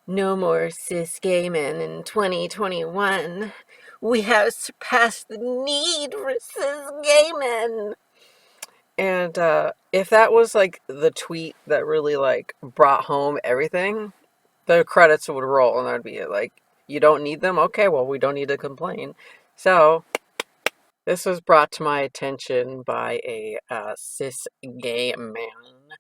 No more cis gay men in 2021. We have surpassed the need for cis gay men. And if that was like the tweet that really like brought home everything, the credits would roll and that'd be it. Like, you don't need them? Okay, well, we don't need to complain. So, this was brought to my attention by a cis gay man,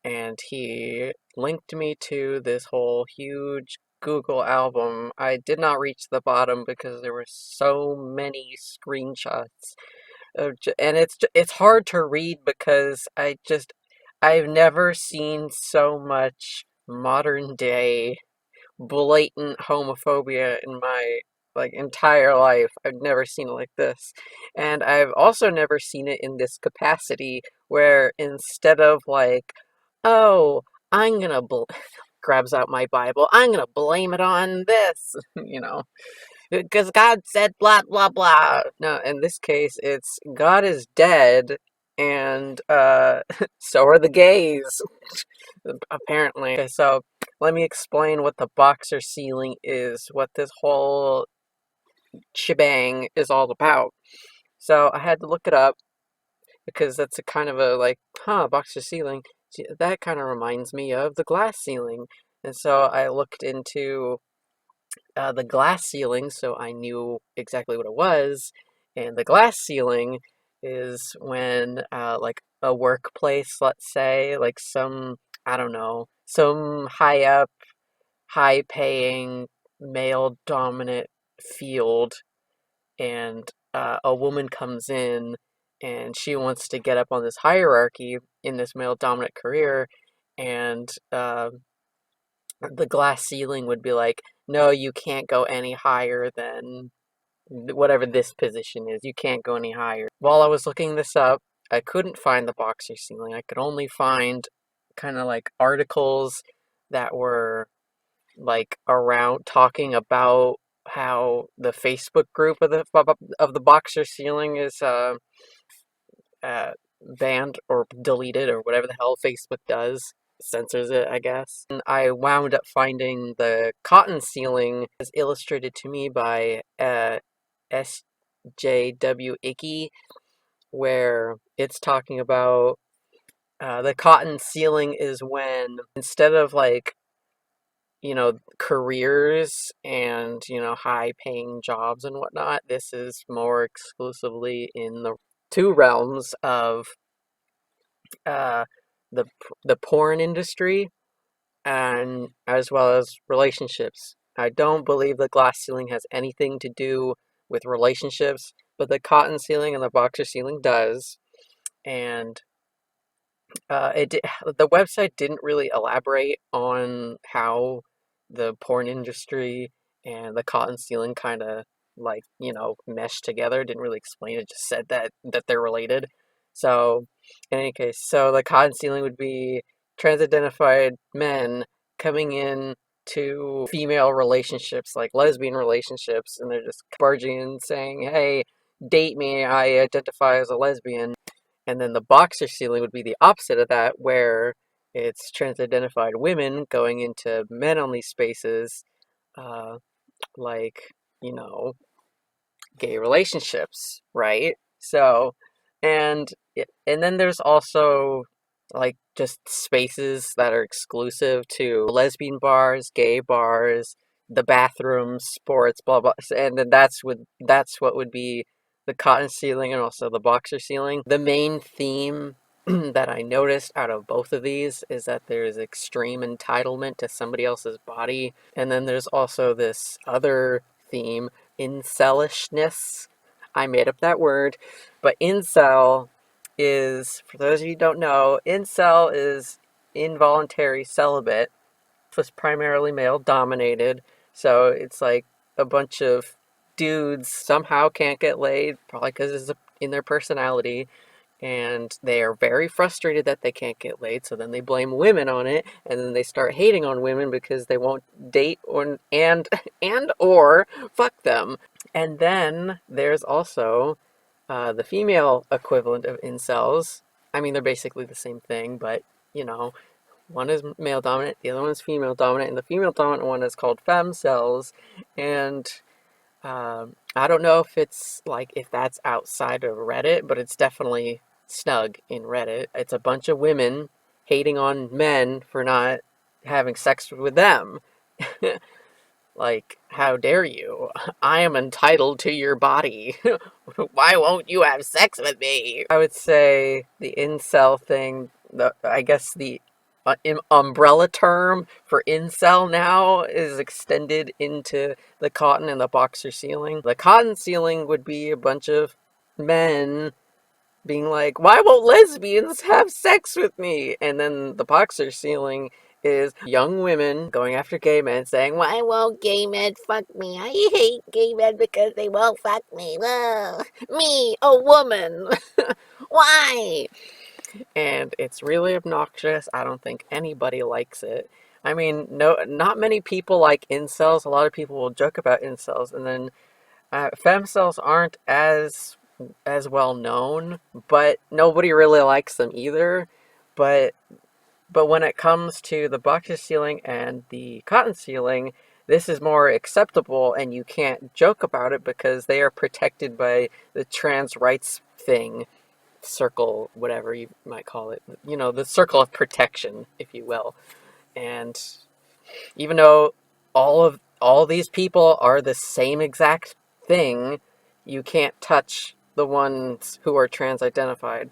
and he linked me to this whole huge Google album. I did not reach the bottom because there were so many screenshots and it's hard to read because I've never seen so much modern day blatant homophobia in my like entire life. I've never seen it like this. And I've also never seen it in this capacity where instead of like, oh, I'm gonna grabs out my Bible, I'm gonna blame it on this, because God said blah blah blah. No, in this case it's God is dead and so are the gays. Apparently. Okay, so let me explain what the boxer ceiling is, what this whole shebang is all about. So I had to look it up because that's a kind of a like, boxer ceiling. That kind of reminds me of the glass ceiling. And so I looked into the glass ceiling so I knew exactly what it was. And the glass ceiling is when, like, a workplace, let's say, like I don't know, some high up, high paying, male dominant field, and a woman comes in and she wants to get up on this hierarchy in this male dominant career, and the glass ceiling would be like, no, you can't go any higher than whatever this position is. You can't go any higher. While I was looking this up, I couldn't find the boxer ceiling. I could only find kind of like articles that were like around talking about how the Facebook group of the boxer ceiling is uh, banned or deleted or whatever the hell Facebook does. Censors it, I guess. And I wound up finding the cotton ceiling as illustrated to me by SJW Icky, where it's talking about the cotton ceiling is when instead of like, careers and, high paying jobs and whatnot, this is more exclusively in the two realms of uh, the porn industry and as well as relationships. I don't believe the glass ceiling has anything to do with relationships, but the cotton ceiling and the boxer ceiling does. And the website didn't really elaborate on how the porn industry and the cotton ceiling kind of like mesh together. Didn't really explain it. Just said that they're related. So in any case, so the cotton ceiling would be trans-identified men coming in to female relationships, like lesbian relationships, and they're just barging in saying, "Hey, date me. I identify as a lesbian." And then the boxer ceiling would be the opposite of that, where it's trans-identified women going into men-only spaces, uh, like, you know, gay relationships, right? So, and then there's also like just spaces that are exclusive to lesbian bars, gay bars, the bathrooms, sports, blah blah. And then that's what would be the cotton ceiling and also the boxer ceiling. The main theme that I noticed out of both of these is that there's extreme entitlement to somebody else's body, and then there's also this other theme, incelishness. I made up that word, but incel is, for those of you who don't know, incel is involuntary celibate. It was primarily male dominated, so it's like a bunch of dudes somehow can't get laid, probably because it's in their personality, and they are very frustrated that they can't get laid, so then they blame women on it, and then they start hating on women because they won't date or fuck them. And then there's also the female equivalent of incels. I mean, they're basically the same thing, but you know, One is male dominant, the other one is female dominant, and the female dominant one is called femcells. And I don't know if it's like if that's outside of Reddit, but it's definitely snug in Reddit. It's a bunch of women hating on men for not having sex with them. Like, how dare you? I am entitled to your body. Why won't you have sex with me? I would say the incel thing, I guess the umbrella term for incel now is extended into the cotton and the boxer ceiling. The cotton ceiling would be a bunch of men being like, why won't lesbians have sex with me? And then the boxer ceiling is young women going after gay men saying, why won't gay men fuck me? I hate gay men because they won't fuck me. Ugh. Me, a woman. Why? And it's really obnoxious. I don't think anybody likes it. I mean, no, not many people like incels. A lot of people will joke about incels, and then femcells aren't as well known, but nobody really likes them either. But when it comes to the boxer ceiling and the cotton ceiling, this is more acceptable, and you can't joke about it because they are protected by the trans rights thing, circle, whatever you might call it. You know, the circle of protection, if you will. And even though all these people are the same exact thing, you can't touch the ones who are trans identified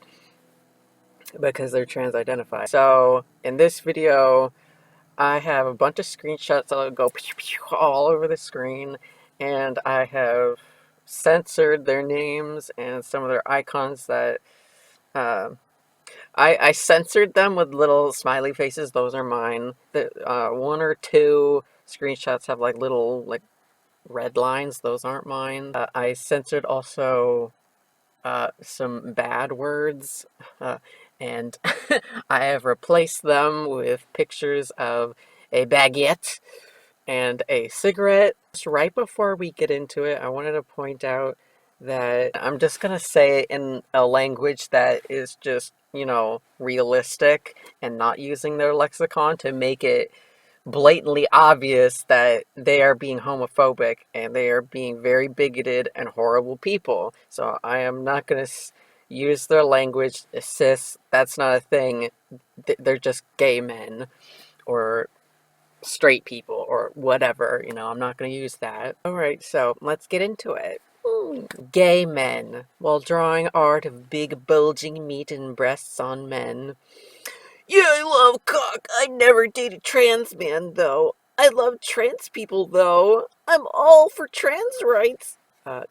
because they're trans identified. So in this video, I have a bunch of screenshots that'll go all over the screen, and I have censored their names and some of their icons that I censored them with little smiley faces. Those are mine. The one or two screenshots have like little like red lines. Those aren't mine. I censored also some bad words, and I have replaced them with pictures of a baguette and a cigarette. Just right before we get into it, I wanted to point out that I'm just going to say it in a language that is just, you know, realistic and not using their lexicon to make it blatantly obvious that they are being homophobic and they are being very bigoted and horrible people. So I am not going to use their language. Cis, that's not a thing. They're just gay men or straight people or whatever, you know, I'm not going to use that. Alright, so let's get into it. Gay men, while drawing art of big bulging meat and breasts on men. Yeah, I love cock. I never dated trans men, though. I love trans people, though. I'm all for trans rights.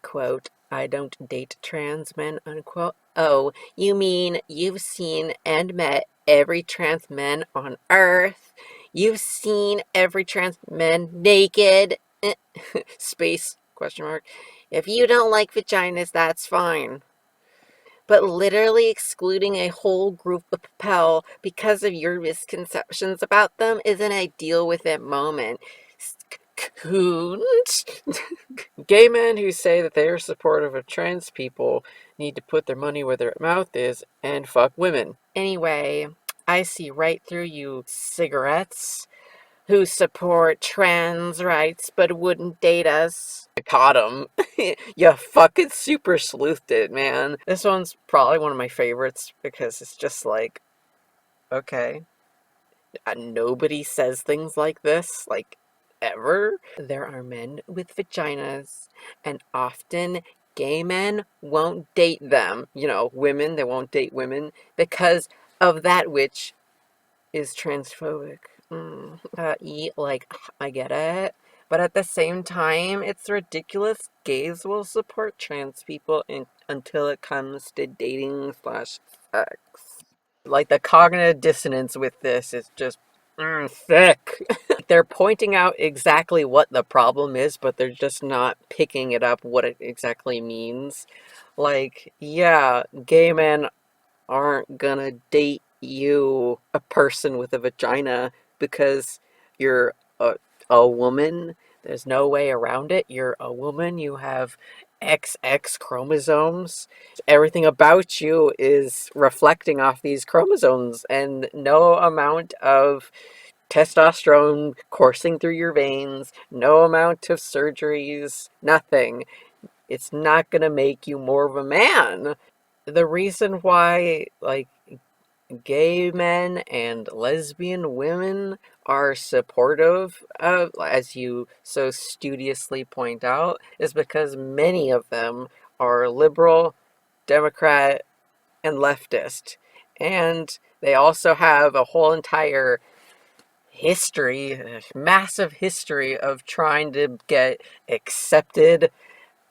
Quote, I don't date trans men, unquote. Oh, you mean you've seen and met every trans man on Earth? You've seen every trans man naked? Space, question mark. If you don't like vaginas, that's fine. But literally excluding a whole group of people because of your misconceptions about them isn't ideal with that moment. Coons. Gay men who say that they are supportive of trans people need to put their money where their mouth is and fuck women. Anyway, I see right through you cigarettes who support trans rights but wouldn't date us. I caught him. You fucking super sleuthed it, man. This one's probably one of my favorites because it's just like, okay, nobody says things like this, like, ever. There are men with vaginas, and often gay men won't date them. You know, women, they won't date women because of that which is transphobic. Like, I get it. But at the same time, it's ridiculous. Gays will support trans people until it comes to dating slash sex. Like, the cognitive dissonance with this is just thick. They're pointing out exactly what the problem is, but they're just not picking it up what it exactly means. Like, yeah, gay men aren't gonna date you, a person with a vagina, because you're a woman. There's no way around it. You're a woman. You have XX chromosomes. Everything about you is reflecting off these chromosomes, and no amount of testosterone coursing through your veins, no amount of surgeries, nothing. It's not going to make you more of a man. The reason why, like, gay men and lesbian women are supportive of, as you so studiously point out, is because many of them are liberal, Democrat, and leftist. And they also have a whole entire history, a massive history of trying to get accepted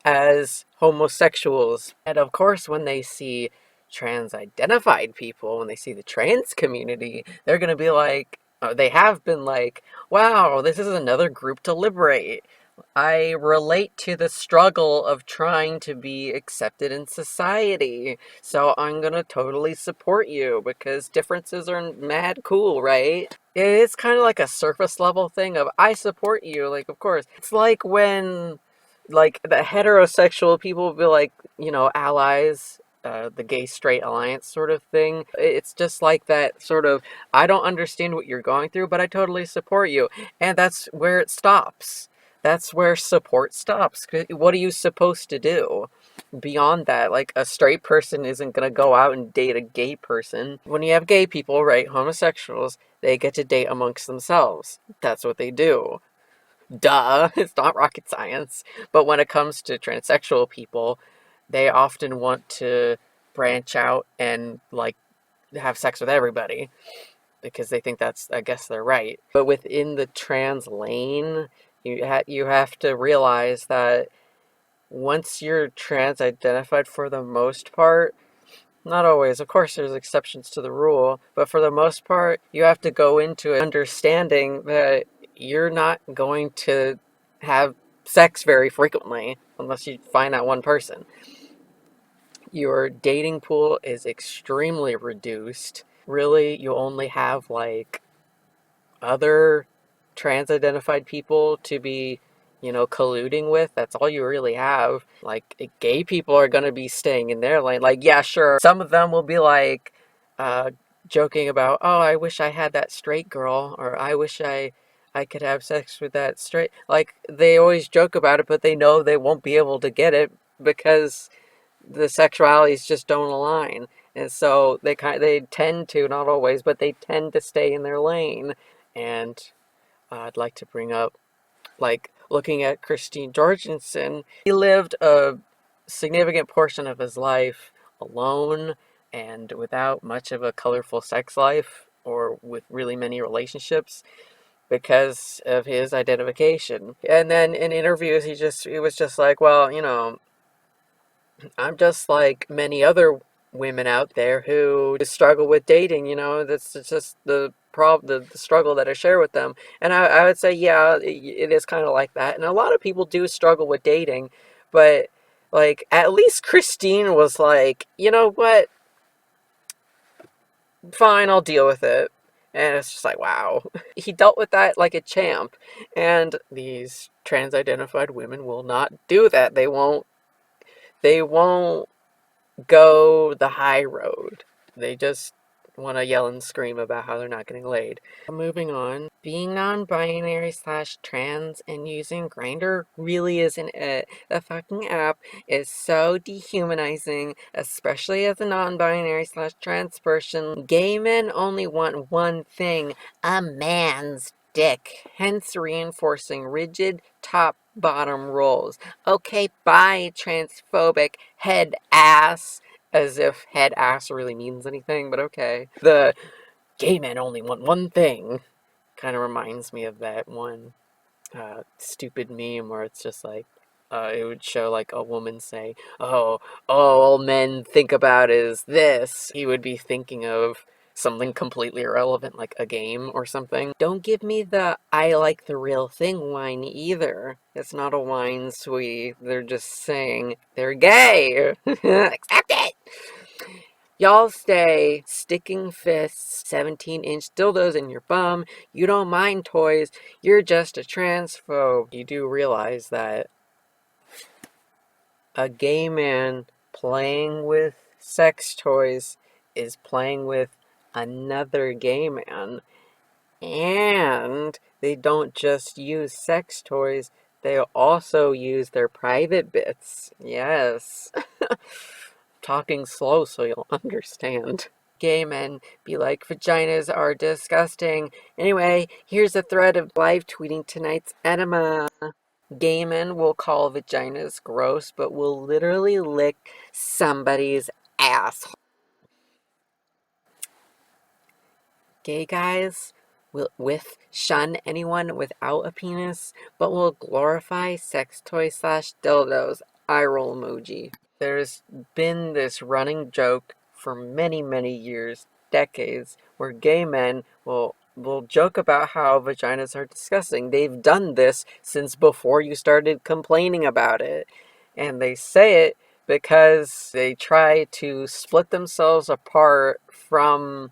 as homosexuals. And of course, when they see trans identified people, when they see the trans community, they're going to be like, they have been like, wow, this is another group to liberate. I relate to the struggle of trying to be accepted in society. So I'm going to totally support you because differences are mad cool, right? It's kind of like a surface level thing of I support you. Like, of course. It's like when like the heterosexual people will be like, allies, the gay straight alliance sort of thing. It's just like that sort of, I don't understand what you're going through, but I totally support you. And that's where it stops. That's where support stops. What are you supposed to do? Beyond that, like a straight person isn't going to go out and date a gay person. When you have gay people, right, homosexuals, they get to date amongst themselves. That's what they do. Duh, it's not rocket science. But when it comes to transsexual people, they often want to branch out and like have sex with everybody because they think that's, I guess they're right. But within the trans lane, you have to realize that once you're trans identified, for the most part, not always, of course there's exceptions to the rule, but for the most part, you have to go into it understanding that you're not going to have sex very frequently unless you find that one person. Your dating pool is extremely reduced. Really, you only have like other trans identified people to be, colluding with. That's all you really have. Like, gay people are going to be staying in their lane. Like, yeah, sure. Some of them will be like, joking about, oh, I wish I had that straight girl, or I wish I could have sex with that straight. Like, they always joke about it, but they know they won't be able to get it because the sexualities just don't align. And so they tend to, not always, but they tend to stay in their lane. And I'd like to bring up, like, looking at Christine Jorgensen. He lived a significant portion of his life alone and without much of a colorful sex life or with really many relationships because of his identification. And then in interviews, he was just like, well, I'm just like many other women out there who struggle with dating, that's just the problem, the struggle that I share with them. And I would say, yeah, it is kind of like that. And a lot of people do struggle with dating, but like at least Christine was like, you know what? Fine, I'll deal with it. And it's just like, wow. He dealt with that like a champ. And these trans identified women will not do that. They won't go the high road. They just want to yell and scream about how they're not getting laid. Moving on. Being non-binary slash trans and using Grindr really isn't it. The fucking app is so dehumanizing, especially as a non-binary slash trans person. Gay men only want one thing, a man's dick, hence reinforcing rigid top-bottom roles. Okay, bye, transphobic head ass. As if head ass really means anything, but okay. The gay men only want one thing kind of reminds me of that one stupid meme where it's just like, it would show like a woman say, oh, all men think about is this. He would be thinking of something completely irrelevant, like a game or something. Don't give me the I like the real thing whine either. It's not a whine, sweetie. They're just saying they're gay. Accept it! Y'all stay sticking fists, 17-inch dildos in your bum. You don't mind toys. You're just a transphobe. You do realize that A gay man playing with sex toys is playing with another gay man. And they don't just use sex toys, they also use their private bits. Yes. Talking slow so you'll understand. Gay men be like, vaginas are disgusting. Anyway, here's a thread of live tweeting tonight's enema. Gay men will call vaginas gross, but will literally lick somebody's ass. Gay guys will shun anyone without a penis, but will glorify sex toys slash dildos. Eye roll emoji. There's been this running joke for many, many years, decades, where gay men will joke about how vaginas are disgusting. They've done this since before you started complaining about it. And they say it because they try to split themselves apart from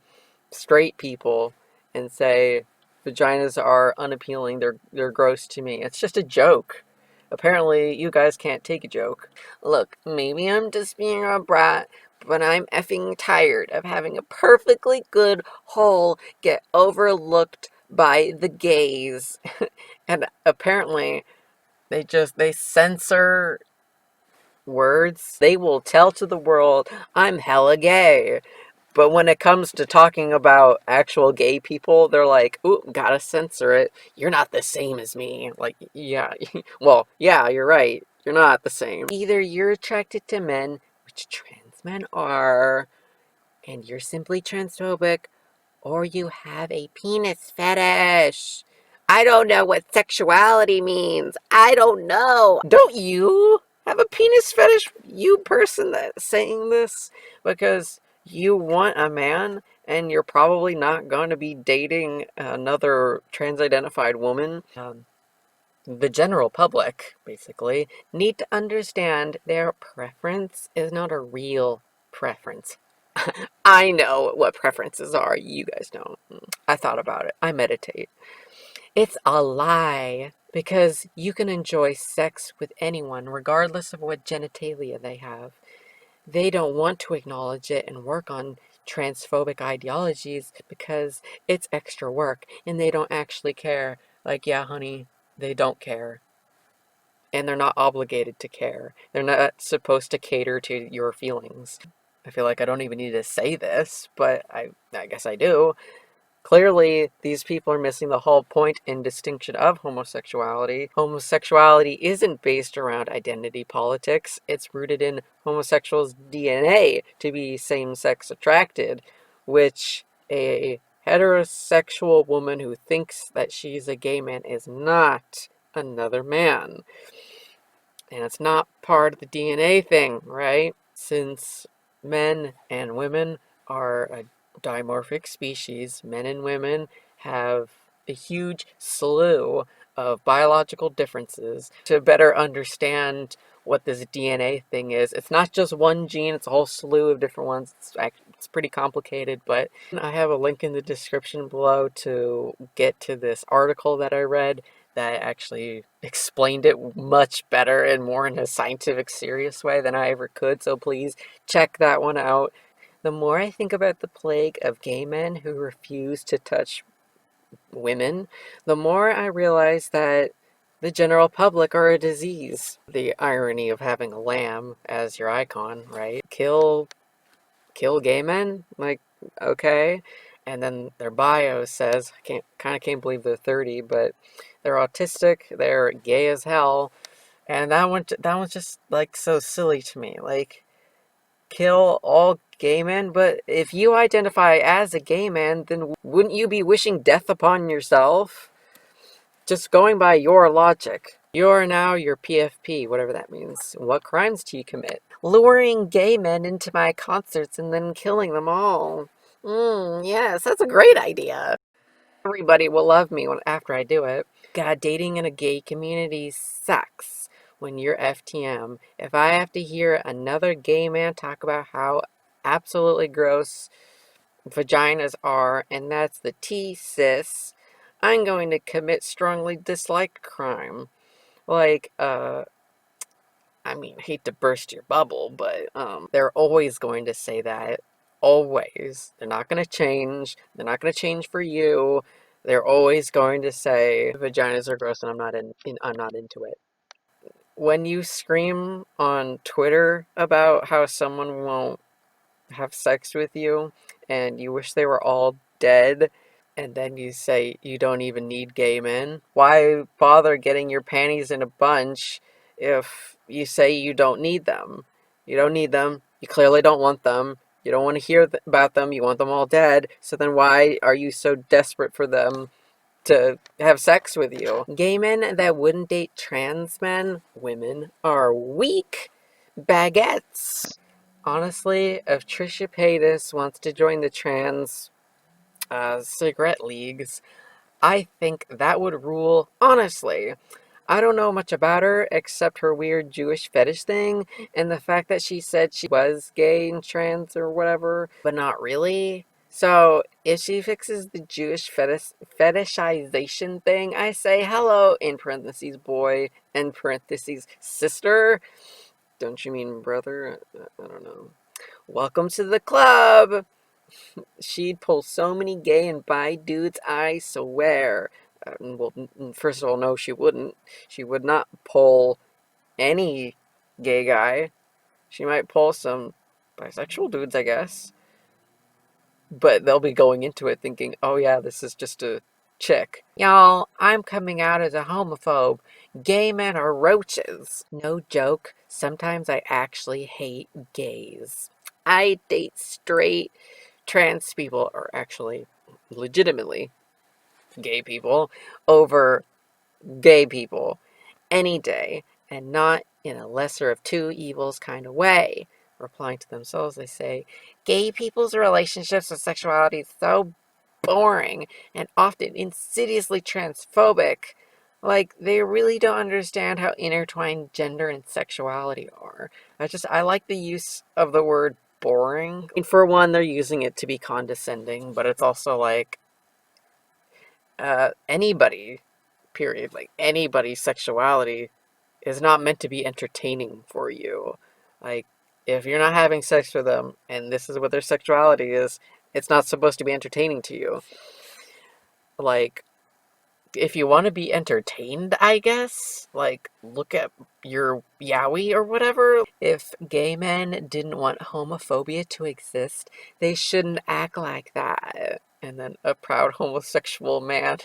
straight people and say vaginas are unappealing, they're gross to me. It's just a joke. Apparently you guys can't take a joke. Look, maybe I'm just being a brat, but I'm effing tired of having a perfectly good hole get overlooked by the gays. And apparently they censor words. They will tell to the world, I'm hella gay. But when it comes to talking about actual gay people, they're like, ooh, gotta censor it. You're not the same as me. Like, yeah, well, yeah, you're right. You're not the same. Either you're attracted to men, which trans men are, and you're simply transphobic, or you have a penis fetish. I don't know what sexuality means. I don't know. Don't you have a penis fetish, you person that's saying this? Because you want a man and you're probably not going to be dating another trans-identified woman. The general public, basically, need to understand their preference is not a real preference. I know what preferences are. You guys don't. I thought about it. I meditate. It's a lie because you can enjoy sex with anyone regardless of what genitalia they have. They don't want to acknowledge it and work on transphobic ideologies because it's extra work and they don't actually care. Like, yeah, honey, they don't care. And they're not obligated to care. They're not supposed to cater to your feelings. I feel like I don't even need to say this, but I guess I do. Clearly, these people are missing the whole point and distinction of homosexuality. Homosexuality isn't based around identity politics. It's rooted in homosexuals' DNA to be same-sex attracted, which a heterosexual woman who thinks that she's a gay man is not another man. And it's not part of the DNA thing, right? Since men and women are a dimorphic species, men and women have a huge slew of biological differences. To better understand what this DNA thing is, it's not just one gene, it's a whole slew of different ones. It's pretty complicated, but I have a link in the description below to get to this article that I read that actually explained it much better and more in a scientific, serious way than I ever could. So please check that one out. The more I think about the plague of gay men who refuse to touch women, the more I realize that the general public are a disease. The irony of having a lamb as your icon, right? Kill gay men? Like, okay. And then their bio says, can't believe they're 30, but they're autistic, they're gay as hell. And that one's just like so silly to me. Like, kill all gay men, but if you identify as a gay man, then wouldn't you be wishing death upon yourself? Just going by your logic. You're now your PFP, whatever that means. What crimes do you commit? Luring gay men into my concerts and then killing them all. Yes, that's a great idea. Everybody will love me after I do it. God, dating in a gay community sucks when you're FTM. If I have to hear another gay man talk about how absolutely gross vaginas are, and that's the T, sis, I'm going to commit strongly disliked crime. Like, I mean, I hate to burst your bubble, but they're always going to say that. Always. They're not going to change. They're not going to change for you. They're always going to say vaginas are gross and I'm not into it. When you scream on Twitter about how someone won't have sex with you and you wish they were all dead, and then you say you don't even need gay men, why bother getting your panties in a bunch if you say you don't need them? You don't need them. You clearly don't want them. You don't want to hear about them. You want them all dead. So then why are you so desperate for them to have sex with you? Gay men that wouldn't date trans men, women, are weak baguettes. Honestly, if Trisha Paytas wants to join the trans cigarette leagues, I think that would rule. Honestly, I don't know much about her except her weird Jewish fetish thing and the fact that she said she was gay and trans or whatever, but not really. So if she fixes the Jewish fetishization thing, I say hello, in parentheses boy, in parentheses sister. Don't you mean brother? I don't know. Welcome to the club. She'd pull so many gay and bi dudes, I swear. Well, first of all, no, she wouldn't. She would not pull any gay guy. She might pull some bisexual dudes, I guess. But they'll be going into it thinking, oh yeah, this is just a chick. Y'all, I'm coming out as a homophobe. Gay men are roaches. No joke. Sometimes I actually hate gays. I date straight trans people, or actually legitimately gay people, over gay people any day, and not in a lesser of two evils kind of way. Replying to themselves, they say, gay people's relationships with sexuality is so boring and often insidiously transphobic. Like, they really don't understand how intertwined gender and sexuality are. I like the use of the word boring. And for one, they're using it to be condescending, but it's also like, anybody, period, like anybody's sexuality is not meant to be entertaining for you. Like, if you're not having sex with them and this is what their sexuality is, it's not supposed to be entertaining to you. Like, if you want to be entertained, I guess, like, look at your Yowie or whatever. If gay men didn't want homophobia to exist, they shouldn't act like that. And then a proud homosexual man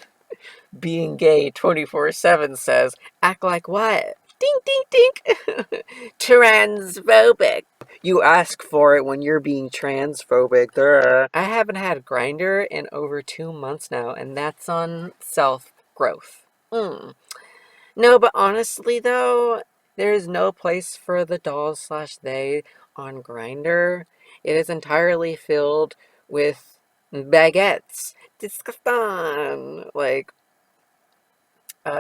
being gay 24/7 says, act like what? Dink, dink, dink. Transphobic. You ask for it when you're being transphobic. Duh. I haven't had Grindr in over 2 months now, and that's on self-growth. No, but honestly though, there is no place for the dolls slash they on Grindr. It is entirely filled with baguettes. Disgusting. Like,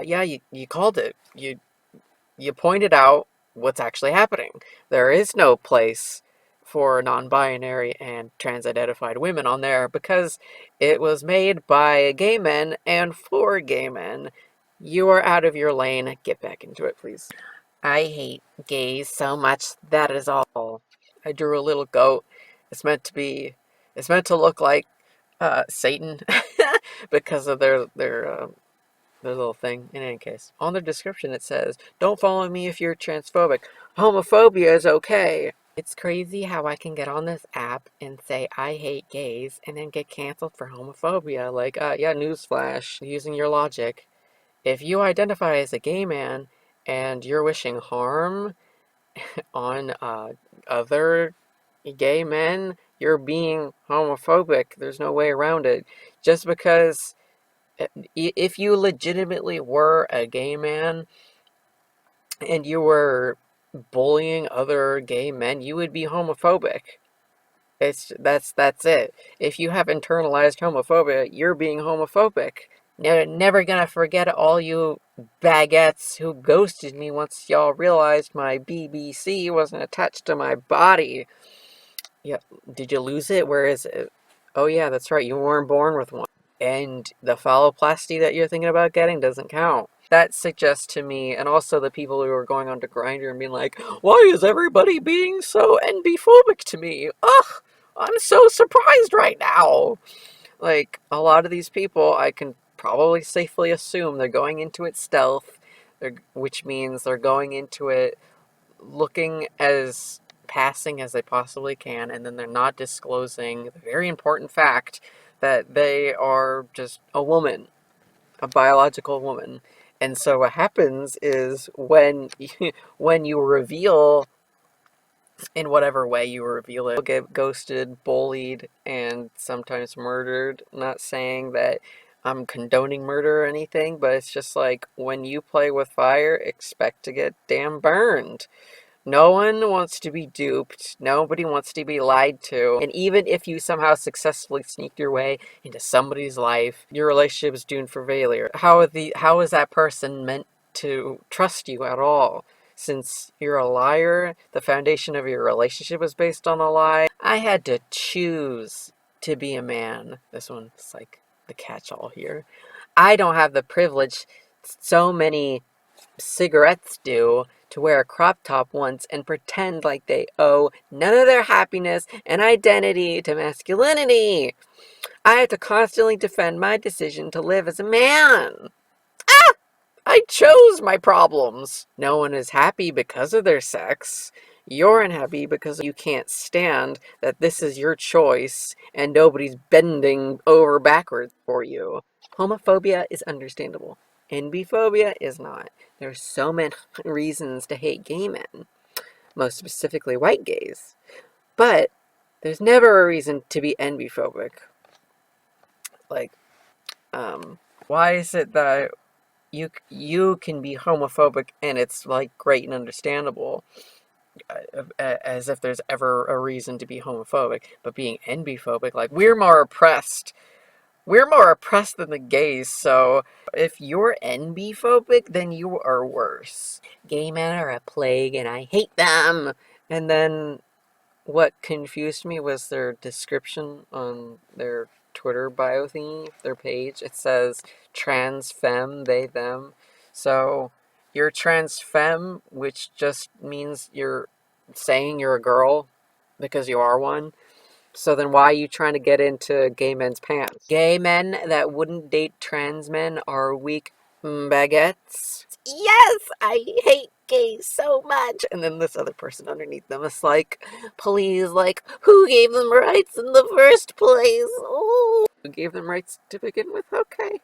yeah, you called it. You pointed out what's actually happening. There is no place for non-binary and trans-identified women on there because it was made by gay men and for gay men. You are out of your lane. Get back into it, please. I hate gays so much. That is all. I drew a little goat. It's meant to be. It's meant to look like Satan because of their little thing. In any case, on their description it says, don't follow me if you're transphobic. Homophobia is okay. It's crazy how I can get on this app and say I hate gays and then get canceled for homophobia. Like, yeah, newsflash, using your logic. If you identify as a gay man and you're wishing harm on other gay men, you're being homophobic. There's no way around it. Just because if you legitimately were a gay man and you were bullying other gay men, you would be homophobic. That's it. If you have internalized homophobia, you're being homophobic. Never gonna forget all you baguettes who ghosted me once y'all realized my BBC wasn't attached to my body. Yeah, did you lose it? Where is it? Oh yeah, that's right. You weren't born with one. And the phalloplasty that you're thinking about getting doesn't count. that suggests to me, and also the people who are going on to Grindr and being like, why is everybody being so NB-phobic to me? Ugh, I'm so surprised right now. Like, a lot of these people, I can probably safely assume they're going into it stealth, which means they're going into it looking as passing as they possibly can, and then they're not disclosing the very important fact that they are just a woman, a biological woman. And so what happens is when you reveal, in whatever way you reveal it, you'll get ghosted, bullied, and sometimes murdered. Not saying that I'm condoning murder or anything, but it's just like, when you play with fire, expect to get damn burned. No one wants to be duped. Nobody wants to be lied to. And even if you somehow successfully sneaked your way into somebody's life, your relationship is doomed for failure. How is that person meant to trust you at all? Since you're a liar, the foundation of your relationship was based on a lie. I had to choose to be a man. This one's like the catch-all here. I don't have the privilege so many cigarettes do, to wear a crop top once and pretend like they owe none of their happiness and identity to masculinity. I have to constantly defend my decision to live as a man. I chose my problems. No one is happy because of their sex. You're unhappy because you can't stand that this is your choice and nobody's bending over backwards for you. Homophobia is understandable. NB-phobia is not. There's so many reasons to hate gay men, most specifically white gays. But there's never a reason to be NB-phobic. Like, why is it that you can be homophobic and it's like great and understandable, as if there's ever a reason to be homophobic, but being NB-phobic, like, we're more oppressed than the gays, so if you're NB-phobic, then you are worse. Gay men are a plague and I hate them. And then what confused me was their description on their Twitter bio thingy, their page. It says trans femme, they, them. So you're trans femme, which just means you're saying you're a girl because you are one. So then why are you trying to get into gay men's pants? Gay men that wouldn't date trans men are weak baguettes. Yes, I hate gays so much. And then this other person underneath them is like, please, like, who gave them rights in the first place? Oh, who gave them rights to begin with? Okay.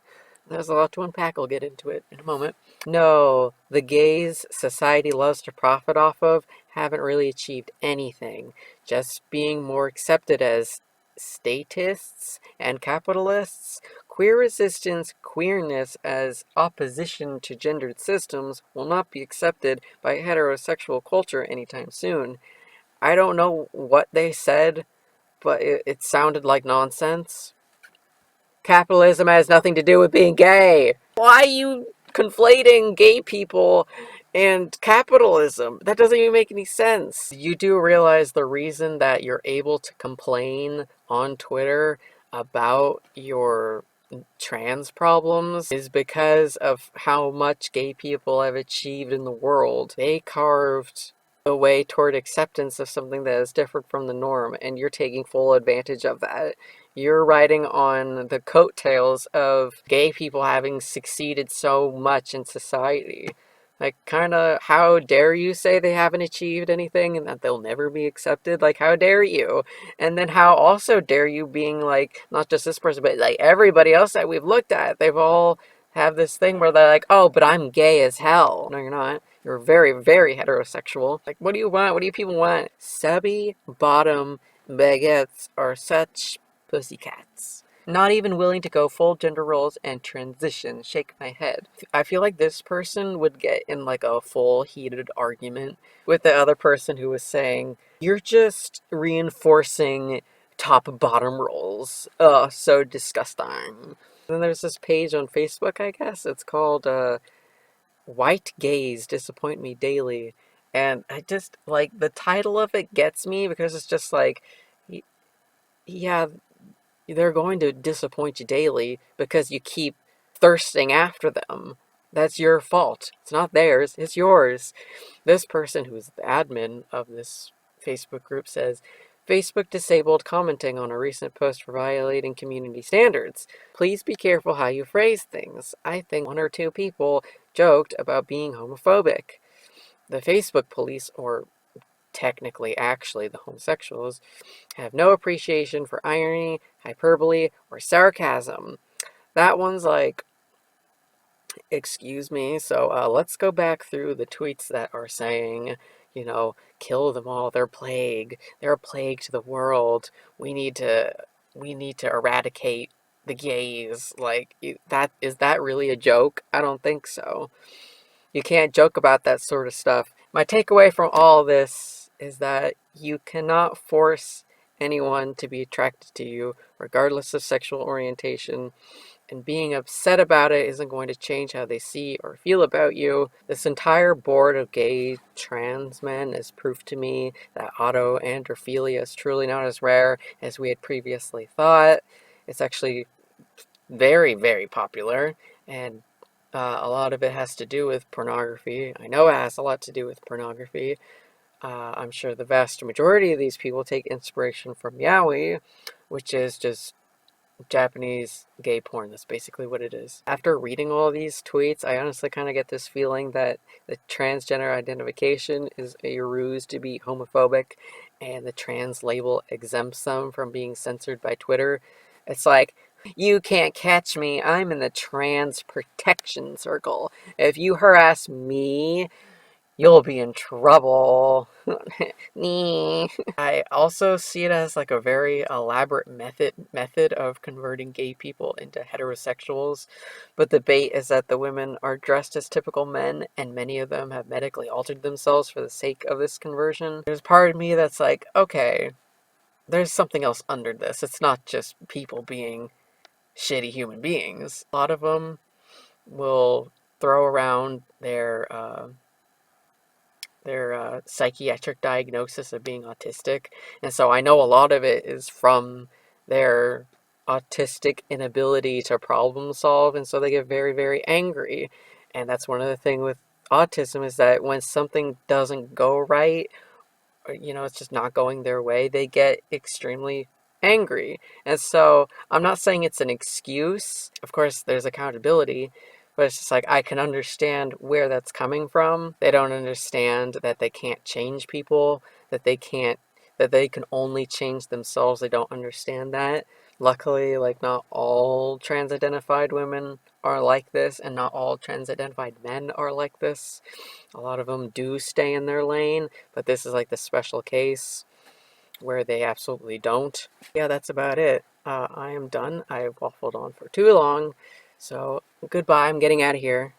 There's a lot to unpack. I'll get into it in a moment. No, the gays society loves to profit off of haven't really achieved anything. Just being more accepted as statists and capitalists. Queer resistance, queerness as opposition to gendered systems will not be accepted by heterosexual culture anytime soon. I don't know what they said, but it sounded like nonsense. Capitalism has nothing to do with being gay. Why are you conflating gay people and capitalism? That doesn't even make any sense. You do realize the reason that you're able to complain on Twitter about your trans problems is because of how much gay people have achieved in the world. They carved a way toward acceptance of something that is different from the norm, and you're taking full advantage of that. You're riding on the coattails of gay people having succeeded so much in society. Like, kind of, how dare you say they haven't achieved anything and that they'll never be accepted? Like, how dare you? And then how also dare you being like, not just this person, but like everybody else that we've looked at, they've all have this thing where they're like, oh, but I'm gay as hell. No, you're not. You're very, very heterosexual. Like, what do you want? What do you people want? Subby bottom baguettes are such pussycats. Not even willing to go full gender roles and transition. Shake my head. I feel like this person would get in like a full heated argument with the other person who was saying, you're just reinforcing top bottom roles. Ugh, so disgusting. Then there's this page on Facebook, I guess. It's called White Gays Disappoint Me Daily. And I just, like, the title of it gets me because it's just like, yeah, they're going to disappoint you daily because you keep thirsting after them. That's your fault. It's not theirs, it's yours. This person, who's the admin of this Facebook group, says Facebook disabled commenting on a recent post for violating community standards. Please be careful how you phrase things. I think one or two people joked about being homophobic. The Facebook police, or technically actually the homosexuals, have no appreciation for irony, hyperbole, or sarcasm. That one's like, excuse me. So let's go back through the tweets that are saying, kill them all. They're plague. They're a plague to the world. We need to eradicate the gays. Like, that is that really a joke? I don't think so. You can't joke about that sort of stuff. My takeaway from all this is that you cannot force anyone to be attracted to you, regardless of sexual orientation, and being upset about it isn't going to change how they see or feel about you. This entire board of gay trans men has proved to me that autoandrophilia is truly not as rare as we had previously thought. It's actually very, very popular, and a lot of it has to do with pornography. I know it has a lot to do with pornography. I'm sure the vast majority of these people take inspiration from yaoi, which is just Japanese gay porn. That's basically what it is. After reading all these tweets, I honestly kind of get this feeling that the transgender identification is a ruse to be homophobic, and the trans label exempts them from being censored by Twitter. It's like, you can't catch me. I'm in the trans protection circle. If you harass me, you'll be in trouble. I also see it as like a very elaborate method of converting gay people into heterosexuals. But the bait is that the women are dressed as typical men, and many of them have medically altered themselves for the sake of this conversion. There's part of me that's like, okay, there's something else under this. It's not just people being shitty human beings. A lot of them will throw around their psychiatric diagnosis of being autistic. And so I know a lot of it is from their autistic inability to problem solve. And so they get very, very angry. And that's one of the things with autism, is that when something doesn't go right, or, it's just not going their way, they get extremely angry. And so I'm not saying it's an excuse. Of course, there's accountability, but it's just like, I can understand where that's coming from. They don't understand that they can't change people, that they can only change themselves. They don't understand that. Luckily, like, not all trans identified women are like this, and not all trans identified men are like this. A lot of them do stay in their lane, but this is like the special case where they absolutely don't. Yeah, that's about it. I am done. I waffled on for too long. So goodbye. I'm getting out of here.